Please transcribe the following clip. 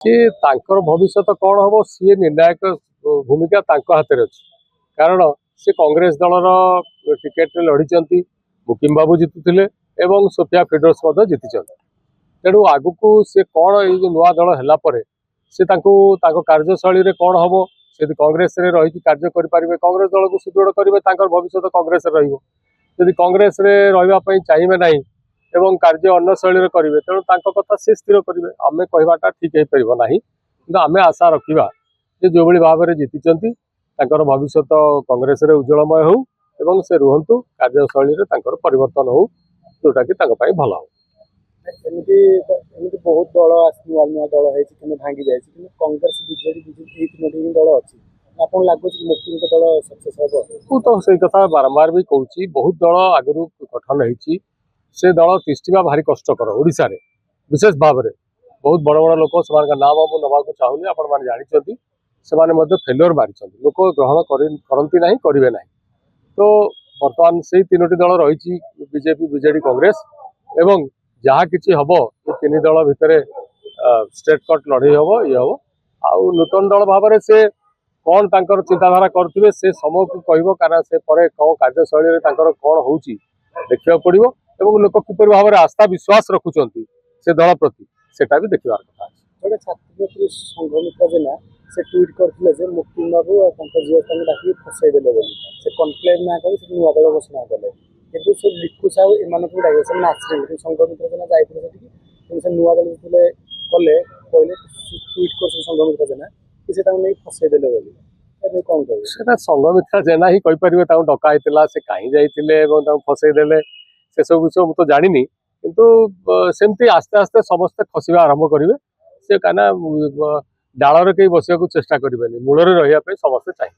कि भविष्य कौन हम सी निर्णायक भूमिका हाथ में अच्छी कारण सी कांग्रेस दलर टिकेट लड़ी मुकिम बाबू जीतुले एवं सोफिया फिडर्स जीति तेणु आगक सी कौन ये नुआ दल है सी कार्यशैली में कौन हम से कांग्रेस रही कार्य करेंगे कांग्रेस दल को सुदृढ़ करेंगे भविष्य कांग्रेस रही कांग्रेस रही चाहिए ना एवं कार्य अन्न शैली करेंगे तेणु कथा से स्थिर करेंगे आम कहवाटा ठीक हो पार ना कि आम आशा रखा जो भाव में जीति भविष्य कांग्रेस उज्जवलमय हो एवं से रुहतु कार्यशैली में परिवर्तन हो जोटा कि भल हो बहुत दल नुआ नुआ दल है भांगी जाए कांग्रेस बीजेडी बीजेपी तीन दल अच्छी आप लगुच मुक्ति दल सक्सेस हम तो से कथा बारंबार भी कहूँ बहुत दल आगु गठन होती से दल तिष्ठा भारी कष्टकर ओडिशा रे विशेष भाव में बहुत बड़ बड़ लोक से नाम मुझे नवाक चाहूनी आपण जानते से फेल्योर मारी लोक ग्रहण करती ना करेंगे ना तो बर्तमान से तीनो दल रही बीजेपी बीजेडी कांग्रेस एवं जहाँ किसी हम ये तीन दल भितर स्ट्रेट कट लड़े हम ये हम आउ नूतन दल भाव में से कौन तांकर चिंताधारा करते से समय को कह कारण से कौन कार्यशैली कौन हो देखा पड़ो एवं लोक किपर भाव में आस्था विश्वास रखुंट से दल प्रति सेटा भी देखा कथा गोटे छात्री संघमित्रा जेना से ट्वीट करते मुक्ति बाबू झील डाक फसईदे से कनक्लेव ना कर नुआ दल घोषणा कले कि से लिखु साहू एम डाक आसरे संघमित्रा जेना जाते से नुआ दल जो कले कहले ट्वीट कर संघमित्रा जेना कि से नहीं फसईदे कौन कह संघमित्रा जेना ही कहीपर डका से कहीं जाते फसईदे से सब विषय मुझे जानी किंतु सेमती आस्ते आस्ते समस्ते खसवा आरंभ करेंगे से कहीं डाल कहीं बसवाक चेष्टा करेंगे मूल रहा समस्ते चाहिए।